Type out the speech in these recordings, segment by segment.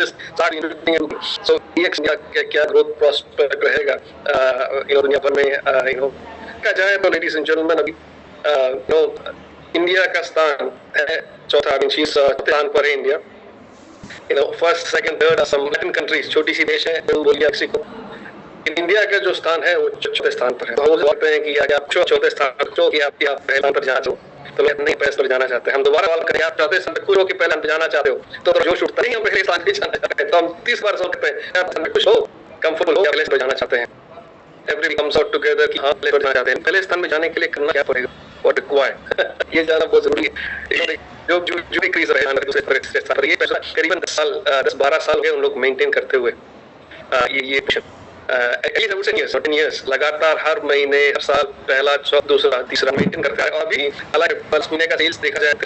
start investing in. So DX क्या growth prospect रहेगा दुनिया भर में कहा जाए तो लेडीज एंड जेंटलमैन अभी इंडिया का स्थान है चौथा, स्थान पर है इंडिया। फर्स्ट सेकंड थर्ड सम लैटिन कंट्रीज, छोटी सी देश है बोलिया मेक्सिको। इंडिया का जो स्थान है वो चौथे स्थान पर है। तो हम बोलते हैं कि आप चौथे स्थान पर कि आप पहले स्थान पर जाना चाहो तो लोग नहीं पहले पर जाना चाहते हैं। हम दोबारा सवाल करें, आप चाहते हैं खुश हो कि पहले जाना चाहते हो तो जोश उठता नहीं, हम पहले स्थान पर जाना चाहते हैं। तो हम 30 बार सोचते हैं आप खुश हो, कंफर्टेबल हो, पहले पर जाना चाहते हैं। एवरी कम्स आउट टुगेदर कि हाँ पहले पर जाना चाहते हैं। पहले स्थान में जाने के लिए करना क्या पड़ेगा, व्हाट रिक्वायर्ड, ये जाना बहुत जरूरी है। जो भी क्रीज रहे ये करीबन 10-12 साल गए उन लोग मेंटेन करते हुए ये लगातार हर महीने हर साल पहला दूसरा तीसरा मेंटेन करते हैं। और अभी हालांकि फर्स्ट महीने का सेल्स देखा जाए तो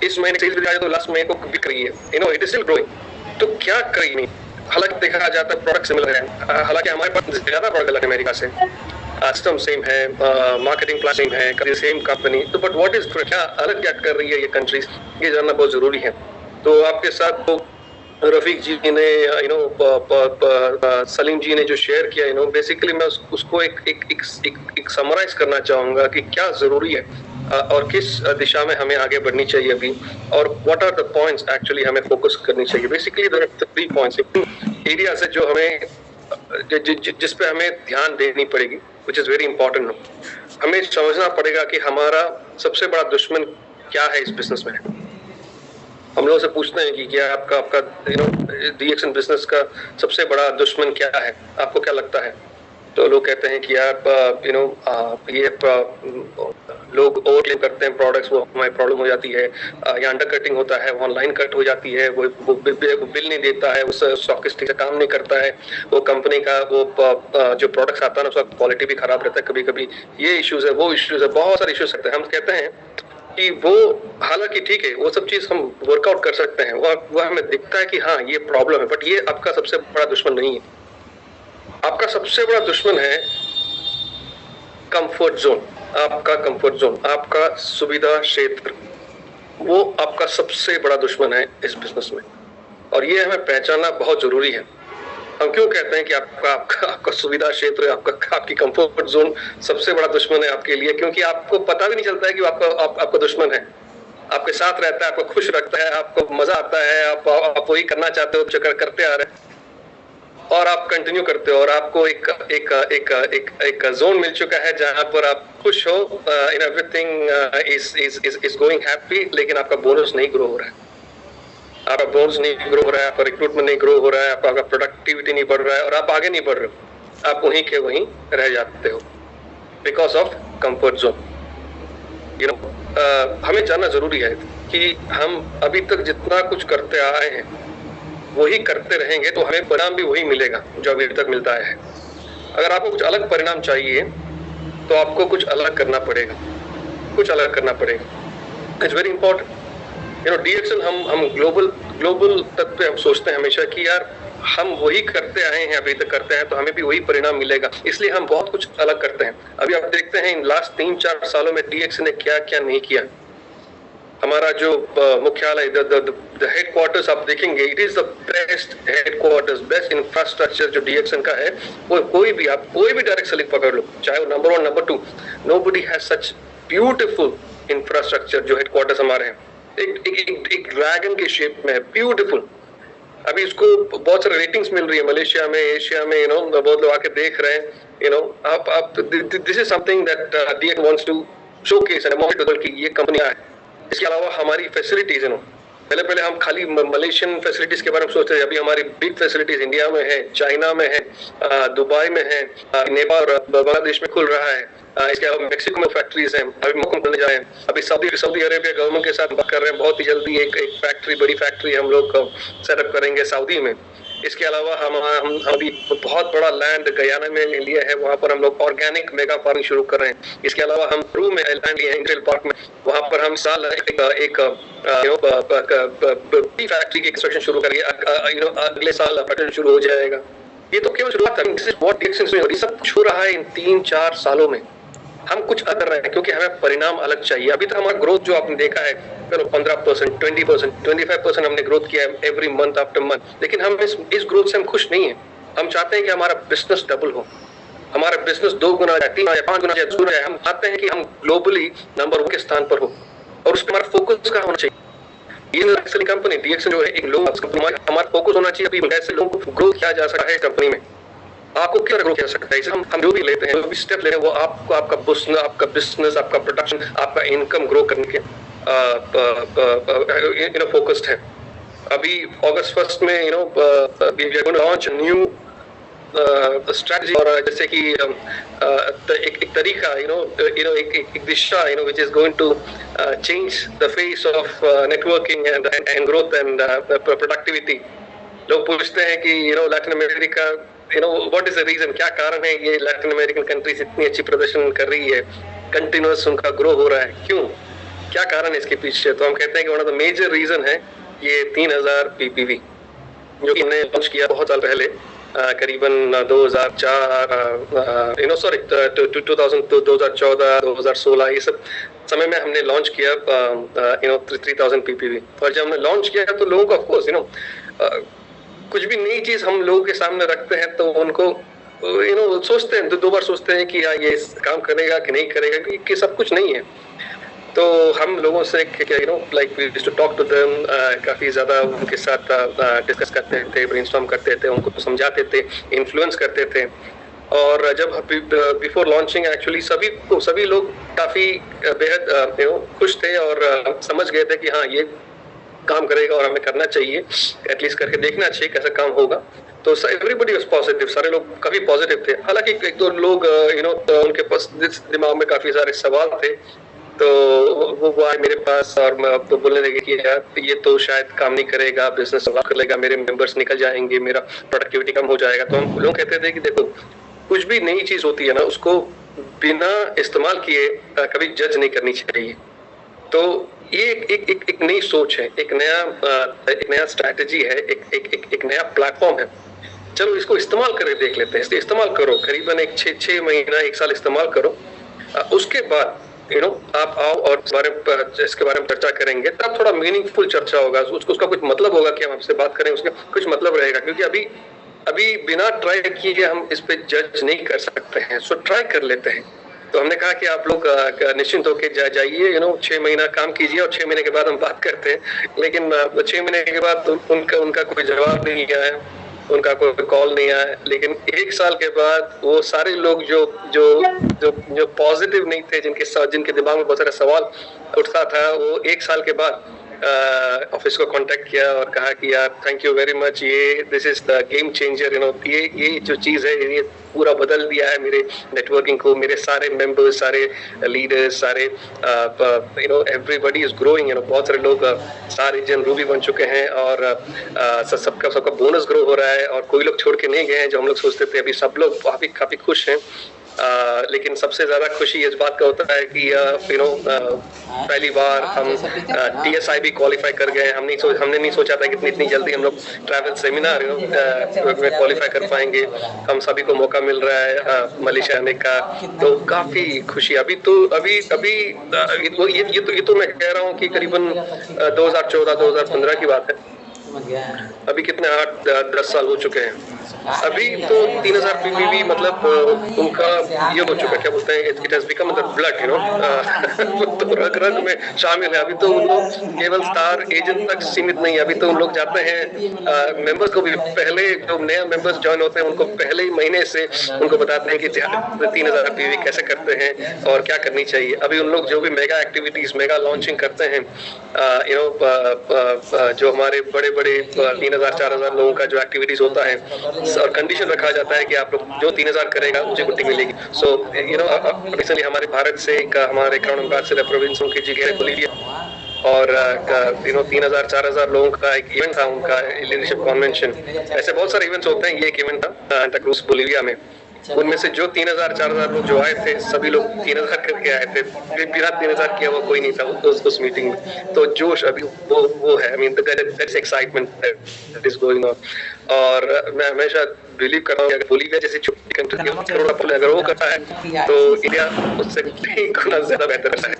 इस महीने सेल्स भी तो लास्ट महीने को बिक रही है, इट इज स्टिल ग्रोइंग। तो क्या करेंगे, हालांकि देखा जाता है प्रोडक्ट सिमिलर है, हालांकि हमारे पास ज्यादा प्रोडक्ट अलग अमेरिका से, सिस्टम सेम है, मार्केटिंग प्लान सेम है, सेम कंपनी। तो बट व्हाट इज क्या अलग क्या कर रही है ये कंट्रीज, ये जानना बहुत जरूरी है। तो आपके साथ तो रफीक जी ने सलीम जी ने जो शेयर किया बेसिकली मैं उसको एक समराइज करना चाहूंगा कि क्या जरूरी है और किस दिशा में हमें आगे बढ़नी चाहिए अभी, और what are the points actually हमें फोकस करनी चाहिए। Basically there are 3 points areas है जो हमें जिस पे हमें ध्यान देनी पड़ेगी, व्हिच इज वेरी इंपॉर्टेंट। हमें समझना पड़ेगा कि हमारा सबसे बड़ा दुश्मन क्या है इस बिजनेस में। हम लोगों से पूछते हैं कि क्या आपका डीएक्शन बिजनेस का सबसे बड़ा दुश्मन क्या है, आपको क्या लगता है? तो लोग कहते हैं कि यार ये लोग ओवर क्लेम करते हैं प्रोडक्ट्स, वो हमारी प्रॉब्लम हो जाती है, या अंडर कटिंग होता है, ऑनलाइन कट हो जाती है, वो बिल नहीं देता है, उस स्टॉकिस्ट ठीक से काम नहीं करता है, वो कंपनी का वो जो प्रोडक्ट्स आता है ना उसका क्वालिटी भी खराब रहता है कभी कभी, ये इश्यूज है वो इश्यूज है, बहुत सारे इश्यूज सकते हैं। हम कहते हैं कि वो हालांकि ठीक है वो सब चीज हम वर्कआउट कर सकते हैं, वो हमें दिखता है कि हाँ ये प्रॉब्लम है, बट ये आपका सबसे बड़ा दुश्मन नहीं है। आपका सबसे बड़ा दुश्मन है कंफर्ट जोन, आपका कंफर्ट जोन, आपका सुविधा क्षेत्र, वो आपका सबसे बड़ा दुश्मन है इस बिजनेस में, और ये हमें पहचानना बहुत जरूरी है। हम क्यों कहते हैं कि आपका सुविधा क्षेत्र, आपकी कंफर्ट जोन सबसे बड़ा दुश्मन है आपके लिए? क्योंकि आपको पता भी नहीं चलता है कि आपका दुश्मन है, आपके साथ रहता है, आपको खुश रखता है, आपको मजा आता है, आप वही करना चाहते हो, चक्कर करते आ रहे हैं और आप कंटिन्यू करते हो, और आपको एक जोन मिल चुका है जहां पर आप खुश हो, in everything is going happy, लेकिन आपका बोनस नहीं ग्रो हो रहा है, आपका बोनस नहीं ग्रो हो रहा है, आपका रिक्रूटमेंट नहीं ग्रो हो रहा है, आपका प्रोडक्टिविटी नहीं बढ़ रहा है, और आप आगे नहीं बढ़ रहे हो, आप वहीं के वहीं रह जाते हो बिकॉज ऑफ कंफर्ट जोन। हमें जानना जरूरी है कि हम अभी तक जितना कुछ करते आए हैं वही करते रहेंगे तो हमें परिणाम भी वही मिलेगा जो अभी तक मिलता है। अगर आपको कुछ अलग परिणाम चाहिए तो आपको कुछ अलग करना पड़ेगा, कुछ अलग करना पड़ेगा। It's very important. डीएक्शन हम ग्लोबल तक पे हम सोचते हैं हमेशा कि यार हम वही करते आए हैं, अभी तक करते हैं तो हमें भी वही परिणाम मिलेगा, इसलिए हम बहुत कुछ अलग करते हैं। अभी आप देखते हैं इन लास्ट 3-4 सालों में डीएक्शन ने क्या क्या नहीं किया। हमारा जो मुख्यालय द हेडक्वार्टर्स आप देखेंगे, it is the best headquarters, best infrastructure जो डीएक्शन का है। वो कोई भी डायरेक्ट सेलिंग पकड़ लो, चाहे वो number 1 number 2, nobody has such beautiful infrastructure जो हेडक्वार्टर्स हमारे हैं। एक ड्रैगन के शेप में है, ब्यूटीफुल। अभी इसको बहुत सारे रेटिंग्स मिल रही है मलेशिया में, एशिया में, बहुत लोग आके देख रहे हैं। आप this is something that DX wants to showcase and demonstrate कि ये कंपनियां हैं। इसके अलावा हमारी फैसिलिटीज पहले हम खाली मलेशियन फैसिलिटीज के बारे में सोचते थे, अभी हमारी बिग फैसिलिटीज इंडिया में है, चाइना में है, दुबई में है, नेपाल बांग्लादेश में खुल रहा है, इसके अलावा मेक्सिको में फैक्ट्रीज हैं, अभी मौका खुलने जाए, अभी सऊदी अरेबिया गवर्नमेंट के साथ बात कर रहे हैं, बहुत ही जल्दी एक फैक्ट्री, बड़ी फैक्ट्री हम लोग सेटअप करेंगे सऊदी में। इसके अलावा हम अभी बहुत बड़ा लैंड गयाना में लिया है, वहाँ पर हम लोग ऑर्गेनिक मेगा फार्मिंग शुरू कर रहे हैं। इसके अलावा हम पेरू में लैंड लिया है इंडस्ट्रियल पार्क में, वहाँ पर हम साल एक फैक्ट्री की कंस्ट्रक्शन शुरू करेंगे, अगले साल प्रोडक्शन शुरू हो जाएगा। ये तो केवल शुरुआत है, सब कुछ हो रहा है इन 3-4 सालों में। हम कुछ कर रहे हैं क्योंकि हमें परिणाम अलग चाहिए। अभी तक हमारा ग्रोथ जो आपने देखा है, चलो 15%, 20%, 25% हमने ग्रोथ किया है एवरी मंथ आफ्टर मंथ, लेकिन हम इस ग्रोथ से हम खुश नहीं है। हम चाहते हैं कि हमारा बिजनेस डबल हो, हमारा बिजनेस 2 गुना जाए, 3 गुना, 5 गुना जाए। हम चाहते हैं कि हम ग्लोबली नंबर 1 के स्थान पर हो, और उस पर हमारा फोकस कहाँ होना चाहिए? ये कंपनी DXN जो है एक लोग हमारा फोकस होना चाहिए अभी कैसे लोगों को ग्रो किया जा सकता है कंपनी में, आपको क्या ग्रो किया सकता है। हम जो भी लेते हैं, जो भी स्टेप ले रहे हैं, वो आपको आपका बिजनेस, आपका प्रोडक्शन, आपका इनकम ग्रो करने के फोकस्ड है। अभी अगस्त 1 में we are going to launch new strategy, और जैसे कि एक तरीका एक दिशा which is going to change the face of networking and growth and productivity। लोग पूछते हैं कि Latin America what is the reason, क्या कारण है ये लैटिन अमेरिकन कंट्रीज इतनी अच्छी प्रदर्शन कर रही है, कंटिन्यूअस उनका ग्रो हो रहा है, क्यों, क्या कारण है इसके पीछे? तो हम कहते हैं कि one of the major reason है ये 3000 PPV जो कि हमने लॉन्च किया बहुत साल पहले, करीबन 2004 2014 2016 ये सब समय में हमने लॉन्च किया 3000 PPV। और जब हमने लॉन्च किया तो लोगों को ऑफकोर्स कुछ भी नई चीज हम लोगों के सामने रखते हैं तो उनको सोचते हैं, 2 बार सोचते हैं कि ये काम करेगा कि नहीं करेगा, कि सब कुछ नहीं है। तो हम लोगों से like we used to talk to them, काफी ज्यादा उनके साथ डिस्कस करते थे, ब्रेनस्टॉर्म करते थे, उनको समझाते थे, इन्फ्लुएंस करते थे। और जब बिफोर लॉन्चिंग एक्चुअली सभी लोग काफी बेहद खुश थे और समझ गए थे कि हाँ ये काम करेगा और हमें करना चाहिए, एटलीस्ट करके देखना चाहिए कैसा काम होगा। तो एवरीबॉडी वाज पॉजिटिव, सारे लोग काफी पॉजिटिव थे। हालांकि 1-2 लोग उनके पास दिमाग में काफी सारे सवाल थे, तो वो आए मेरे पास और तो बोलने लगे कि यार ये तो शायद काम नहीं करेगा, बिजनेस कर लेगा, मेरे मेंबर्स निकल जाएंगे, मेरा प्रोडक्टिविटी कम हो जाएगा। तो हम लोग कहते थे कि देखो, कुछ भी नई चीज होती है ना, उसको बिना इस्तेमाल किए कभी जज नहीं करनी चाहिए। तो ये एक नई सोच है, एक नया स्ट्रैटेजी है, एक नया प्लेटफॉर्म है। चलो इसको इस्तेमाल करके देख लेते हैं। इस्तेमाल करो, करीबन 6 महीना 1 साल इस्तेमाल करो, उसके बाद आप आओ और इसके बारे में चर्चा करेंगे, तब थोड़ा मीनिंगफुल चर्चा होगा, उसका कुछ मतलब होगा कि हम आपसे बात करें, उसका कुछ मतलब रहेगा। क्योंकि अभी बिना ट्राई किए हम इस पे जज नहीं कर सकते हैं। सो ट्राई कर लेते हैं। तो हमने कहा कि आप लोग निश्चिंत होकर जाइए, 6 महीना काम कीजिए और 6 महीने के बाद हम बात करते हैं। लेकिन 6 महीने के बाद उनका कोई जवाब नहीं आया, उनका कोई कॉल नहीं आया। लेकिन 1 साल के बाद वो सारे लोग जो पॉजिटिव नहीं थे, जिनके दिमाग में बहुत सारे सवाल उठता था, वो 1 साल के बाद ऑफिस को कांटेक्ट किया और कहा कि यार थैंक यू वेरी मच, ये this is the game changer, ये जो चीज है ये पूरा बदल दिया है मेरे नेटवर्किंग को, मेरे सारे मेंबर्स, सारे लीडर्स, सारे एवरीबॉडी इज ग्रोइंग। बहुत सारे लोग स्टार एजेंट रूबी बन चुके हैं और सबका बोनस ग्रो हो रहा है, और कोई लोग छोड़ के नहीं गए हैं जो हम लोग सोचते थे। अभी सब लोग काफी खुश हैं। लेकिन सबसे ज्यादा खुशी इस बात का होता है कि पहली बार हम TSI भी क्वालिफाई कर गए। हमने नहीं सोचा था कि इतनी जल्दी हम लोग ट्रैवल सेमिनार में क्वालिफाई कर पाएंगे। हम सभी को मौका मिल रहा है मलेशिया आने का, तो काफी खुशी। अभी ये तो मैं कह रहा हूँ कि करीबन 2014-2015 की बात है। अभी कितने 8-10 साल हो चुके हैं। अभी तो 3000 PPV मतलब उनका ये हो चुका, क्या बोलते हैं, it has become the blood, तो रग में शामिल है। अभी तो उन लोग केवल स्टार एजेंट तक सीमित नहीं है, अभी तो उन लोग जाते हैं मेंबर्स को भी, पहले जो नए मेंबर्स ज्वाइन होते हैं उनको पहले ही महीने से उनको बताते हैं कि 3000 PPV कैसे करते हैं और क्या करनी चाहिए। अभी उन लोग जो भी मेगा एक्टिविटीज, मेगा लॉन्चिंग करते हैं, जो हमारे बड़े 3000-4000 लोगों का जो एक्टिविटीज होता है, और कंडीशन रखा जाता है कि आप लोग जो 3000 करेगा मुझे गुट्टी मिलेगी। सो रिसेंटली हमारे भारत से हमारे क्राउन एम्बेसडर प्रोविंस उनकी जगह बोलीविया, और 3000-4000 लोगों का एक इवेंट था, उनका लीडरशिप कन्वेंशन। ऐसे बहुत सारे इवेंट्स होते हैं, ये एक इवेंट था सांता क्रूज बोलीविया में। उनमें से जो 3000-4000 लोग जो आए थे, सभी लोग 3000 करके आए थे, बिना 3000 किया हुआ कोई नहीं था उस मीटिंग में। तो जोश अभी वो है, I mean that's excitement that is going on. और मैं हमेशा बिलीव करता हूँ कि अगर बोलीविया जैसी छोटी कंट्री करोड़ का अगर वो करता है तो इंडिया उससे गुना ज्यादा बेहतर करता है,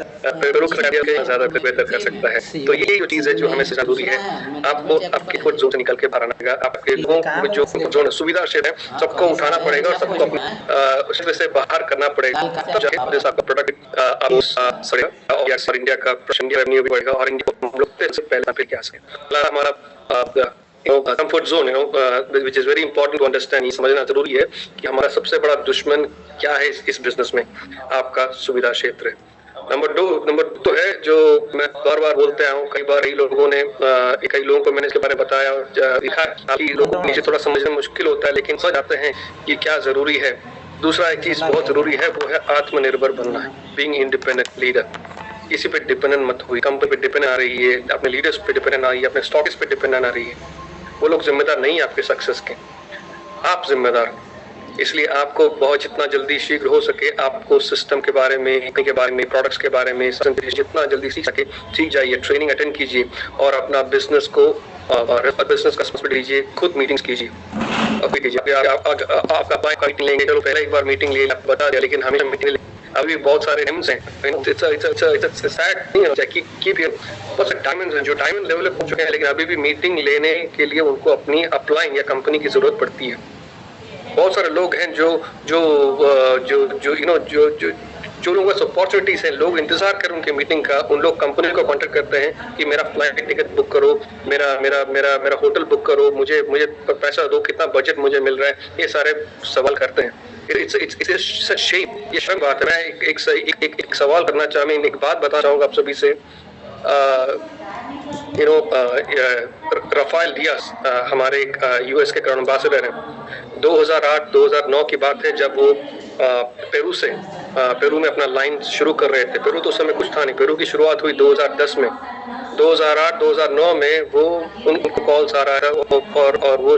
ज्यादा बेहतर कर सकता है। तो ये जो चीज है जो हमें जरूरी है, आपको आपके कंफर्ट जोन से निकल के बाहर आना पड़ेगा। आपके लोगों में जो जोन सुविधा क्षेत्र है सबको उठाना पड़ेगा और सबको उसमें से बाहर करना पड़ेगा, तब जाके आपका प्रोडक्ट और इंडिया का रेवेन्यू भी बढ़ेगा और इंडिया को हम लोग से पहले फिर क्या सके हमारा comfort zone which is very important to understand. ये समझना जरूरी है कि हमारा सबसे बड़ा दुश्मन क्या है इस बिजनेस में, आपका सुविधा क्षेत्र है। नंबर दो है जो मैं बार बार बोलते आया हूँ, कई बार कई लोगों को मैंने इसके बारे में बताया और लिखा कि लोगों को नीचे थोड़ा समझना मुश्किल होता है, लेकिन समझ आते हैं कि क्या जरूरी है। दूसरा एक चीज बहुत जरूरी है, वो है आत्मनिर्भर बनना है, बीइंग इंडिपेंडेंट लीडर। किसी पे डिपेंडेंट मत हुई, कंपनी पे डिपेंडेंट आ रही है, अपने लीडर्स पे डिपेंडेंट आ रही है, अपने स्टॉक्स पे डिपेंडेंट आ रही है। वो लोग जिम्मेदार नहीं है आपके सक्सेस के, आप जिम्मेदार। इसलिए आपको बहुत जितना जल्दी शीघ्र हो सके आपको सिस्टम के बारे में, प्रोडक्ट्स के बारे में जितना जल्दी सीख सके सीख जाइए, ट्रेनिंग अटेंड कीजिए और अपना बिजनेस का रिस्पॉन्सिबिलिटी लीजिए, खुद मीटिंग्स कीजिए। आपका मीटिंग लेंगे, चलो पहले एक बार मीटिंग ले बता दिया, लेकिन हमेशा मीटिंग अभी बहुत सारे डायमंड्स हैं, जो डायमंड लेवल पे पहुंच चुके हैं, लेकिन अभी भी मीटिंग लेने के लिए उनको अपनी अपलाइन या कंपनी की जरूरत पड़ती है। बहुत सारे लोग हैं जो लोगों के अपॉर्चुनिटीज हैं, लोग इंतजार कर उनके मीटिंग का, उन लोग कंपनी को कांटेक्ट करते हैं कि मेरा फ्लाइट टिकट बुक करो, मेरा होटल बुक करो, मुझे पैसा दो, कितना बजट मुझे मिल रहा है, ये सारे सवाल करते हैं। It's a shame, ये शर्म बात है। मैं एक सवाल करना चाहूँ, एक बात बताना चाहूँगा आप सभी से। राफेल डियास हमारे यूएस के करंट एम्बेसडर हैं। 2008-2009 की बात है जब वो पेरू में अपना लाइन शुरू कर रहे थे। पेरू तो उस समय कुछ था नहीं, पेरू की शुरुआत हुई 2010 में। 2008-2009 में वो उनको कॉल्स आ रहा था और वो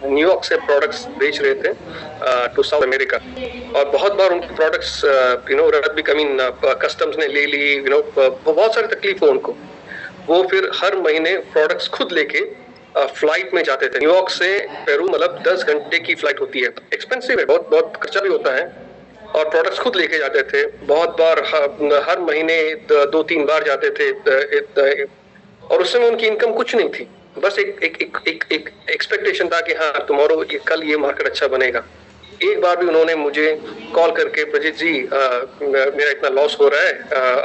न्यूयॉर्क से प्रोडक्ट्स बेच रहे थे टू साउथ अमेरिका, और बहुत बार उनके प्रोडक्ट्स रद्द भी कस्टम्स ने ले ली, बहुत सारी तकलीफ हो उनको। वो फिर हर महीने प्रोडक्ट्स खुद लेके फ्लाइट में जाते थे न्यूयॉर्क से पेरू, मतलब 10 घंटे की फ्लाइट होती है, एक्सपेंसिव है, बहुत खर्चा भी होता है, और प्रोडक्ट्स खुद लेके जाते थे। बहुत बार हर महीने 2-3 बार जाते थे, और उस समय उनकी इनकम कुछ नहीं थी, बस एक एक्सपेक्टेशन था कि हाँ टुमारो कल ये मार्केट अच्छा बनेगा। एक बार भी उन्होंने मुझे कॉल करके, प्रजीत जी मेरा इतना लॉस हो रहा है,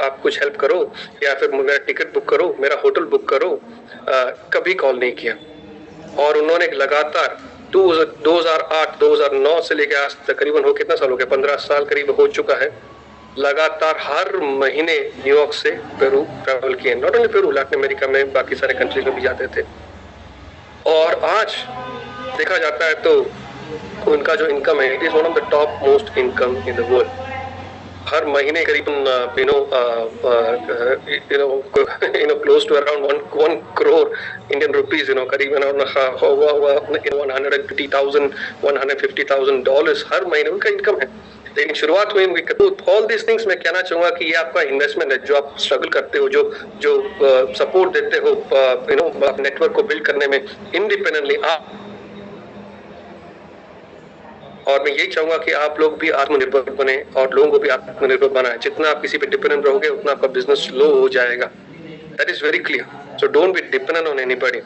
आप कुछ हेल्प करो, या फिर मेरा टिकट बुक करो, मेरा होटल बुक करो, कभी कॉल नहीं किया। और उन्होंने लगातार 2008-2009 से लेकर आज तकरीबन हो कितना साल हो गया, 15 साल करीब हो चुका है, लगातार हर महीने न्यूयॉर्क से पेरू ट्रैवल किए। Not only Peru, Latin America में बाकी सारे कंट्रीज में भी जाते थे। और आज देखा जाता है तो उनका जो इनकम है, it is one of the top most income in the world. हर महीने करीबन close to around 1 crore Indian rupees, करीबन $150,000 हर महीने उनका इनकम है। लेकिन शुरुआत हुई ऑल दिस थिंग्स। मैं कहना चाहूंगा कि ये आपका इन्वेस्टमेंट है, जो आप स्ट्रगल करते हो, जो सपोर्ट देते हो नेटवर्क को बिल्ड करने में इंडिपेंडेंटली आप। और मैं यही चाहूंगा कि आप लोग भी आत्मनिर्भर बने और लोगों को भी आत्मनिर्भर बनाएं। जितना आप किसी पे डिपेंडेंट रहोगे उतना आपका बिजनेस स्लो हो जाएगा। That is very clear. So don't be dependent on anybody,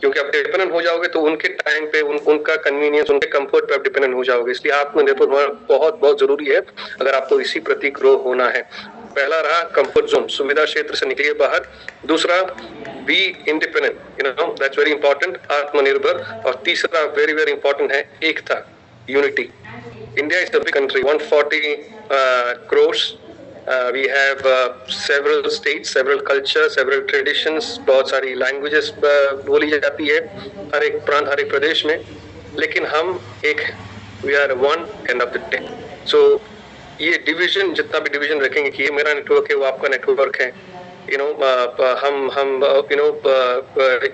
क्योंकि आप डिपेंडेंट हो जाओगे तो उनके टाइम पे उनका कन्वीनियंस, उनके कंफर्ट पे आप डिपेंडेंट हो जाओगे। इसलिए आत्मनिर्भर होना बहुत बहुत जरूरी है अगर आपको इसी प्रति ग्रो होना है। पहला रहा कंफर्ट जोन, सुविधा क्षेत्र से निकलिए बाहर। दूसरा be independent, that's very important, आत्मनिर्भर। और तीसरा वेरी वेरी इंपॉर्टेंट है एकता, unity. India is a big country, 140 crores. We have several states, several cultures, several traditions, बहुत सारी languages बोली जाती है हर एक प्रांत, हर एक प्रदेश में, लेकिन हम एक हैं। We are one end of the day. So ये डिवीजन, जितना भी डिवीजन रखेंगे कि ये मेरा नेटवर्क है, वो आपका नेटवर्क है, हम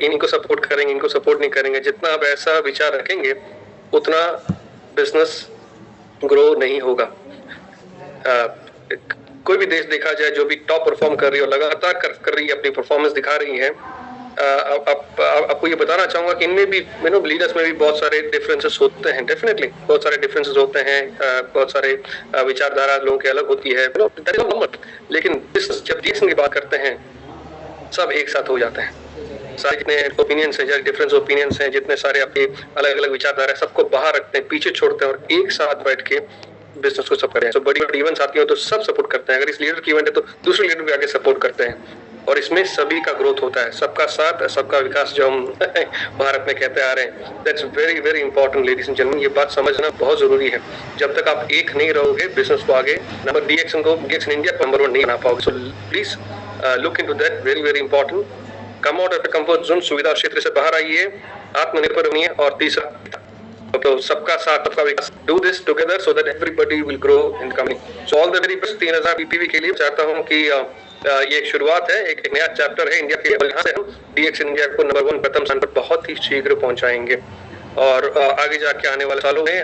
इनको सपोर्ट करेंगे, इनको सपोर्ट नहीं करेंगे, जितना आप ऐसा विचार रखेंगे उतना बिजनेस ग्रो नहीं होगा। कोई भी देश देखा जाए जो भी टॉप परफॉर्म कर रही है और लगातार कर रही है, अपनी परफॉर्मेंस दिखा रही है, आपको ये बताना चाहूंगा कि इनमें भी लीडर्स में भी बहुत सारे डिफरेंसेस होते हैं, डेफिनेटली बहुत सारे डिफरेंसेस होते हैं, बहुत सारे विचारधारा लोगों की अलग होती है, लेकिन जब डिसीजन की बात करते हैं सब एक साथ हो जाते हैं। सारे जितने ओपिनियंस हैं, डिफरेंस ओपिनियंस हैं, जितने सारे आपके अलग अलग विचारधारा है, सबको बाहर रखते हैं, पीछे छोड़ते हैं और एक साथ बैठ के बिजनेस को सब करें। तो बड़ी बड़ी इवेंट्स आती हो तो सब सपोर्ट करते हैं, अगर इस लीडर की इवेंट है तो दूसरे लीडर भी आगे सपोर्ट करते हैं और इसमें सभी का ग्रोथ होता है, सबका साथ सबका विकास जो हम भारत में कहते आ रहे हैं। That's very very important ladies and gentleman, ये बात समझना बहुत जरूरी है। जब तक आप एक नहीं रहोगे बिजनेस को आगे नंबर DX इंडिया को नंबर 1 नहीं बना पाओगे। So please look into that, very very important. Come out of comfort zone, सुविधा क्षेत्र से बाहर आइए, आत्मनिर्भर बनिए और तीसरा तो सबका साथ सबका विकास। Do this together so that everybody will grow in company. So all the very best. 3000 PPV के लिए चाहता हूं कि ये एक शुरुआत है, एक नया चैप्टर है इंडिया के, और यहाँ से हम DX इंडिया को नंबर 1 प्रथम स्थान पर बहुत ही शीघ्र पहुंचाएंगे और आगे जाके आने वाले सालों में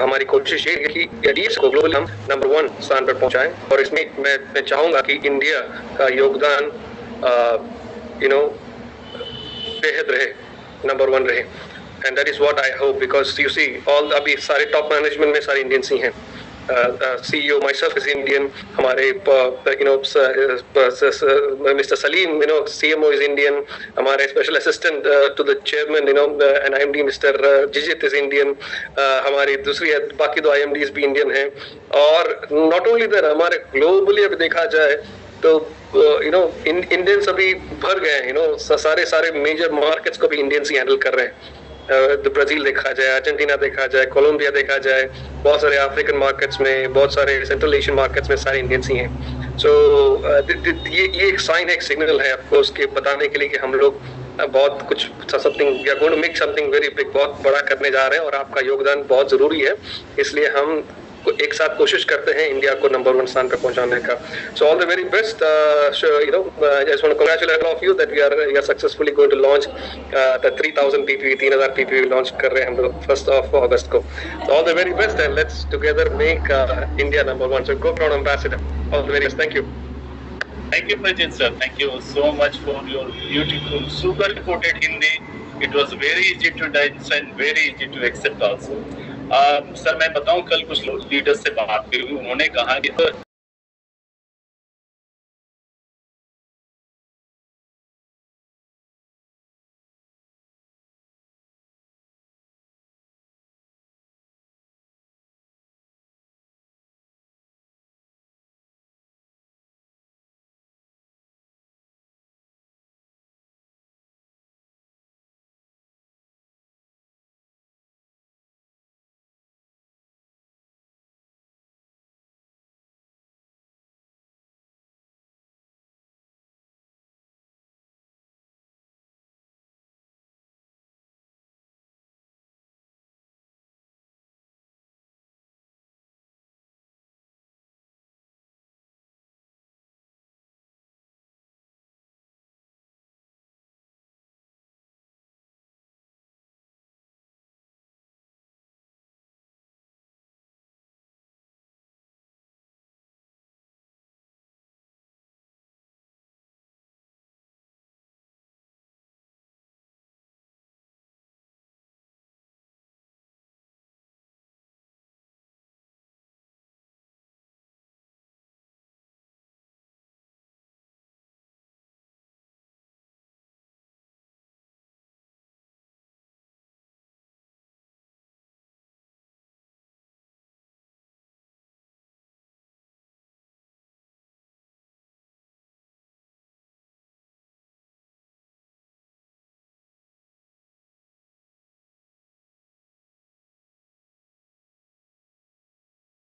हमारी कोशिश ये है कि DX को ग्लोबल हम नंबर 1 स्थान पर पहुंचाएं। और इसमें मैं चाहूंगा कि इंडिया का योगदान बेहद रहे, नंबर 1 रहे, and that is what I hope, because you see all अभी सारे टॉप मैनेजमेंट में सारे इंडियंस ही हैं। CEO myself is Indian, हमारे Mr. Salim, CMO is Indian, हमारे special assistant to the chairman, and IMD Mr. Jijit is Indian, हमारी दूसरी बाकी 2 IMDs भी इंडियन हैं। और not only that, हमारे ग्लोबली अभी देखा जाए तो इंडियंस अभी भर गए हैं, सारे मेजर मार्केट्स को भी इंडियंस ही हैंडल कर रहे हैं। ब्राजील देखा जाए, अर्जेंटीना देखा जाए, कोलंबिया देखा जाए, बहुत सारे अफ्रीकन मार्केट्स में, बहुत सारे सेंट्रल एशियन मार्केट्स में सारे इंडियंस ही हैं। सो ये एक साइन है, एक सिग्नल है आपको उसके बताने के लिए कि हम लोग बहुत कुछ something we are going to make something very big, बहुत बड़ा करने जा रहे हैं और आपका योगदान बहुत जरूरी है। इसलिए हम एक साथ कोशिश करते हैं इंडिया को नंबर 1 स्थान पर पहुंचाने का। सो all the very best. I just want to congratulate all of you that we are successfully going to launch the 3000 PPV 3000 PPV launch कर रहे हैं हम लोग 1st of August को। So all the very best and let's together make India number 1. So go proud ambassador. All the very best. Thank you. Thank you, Prajit sir. Thank you so much for your beautiful, super reported Hindi. It was very easy to digest and very easy to accept also. Sir मैं बताऊं, कल कुछ leaders से बात की, उन्होंने कहा कि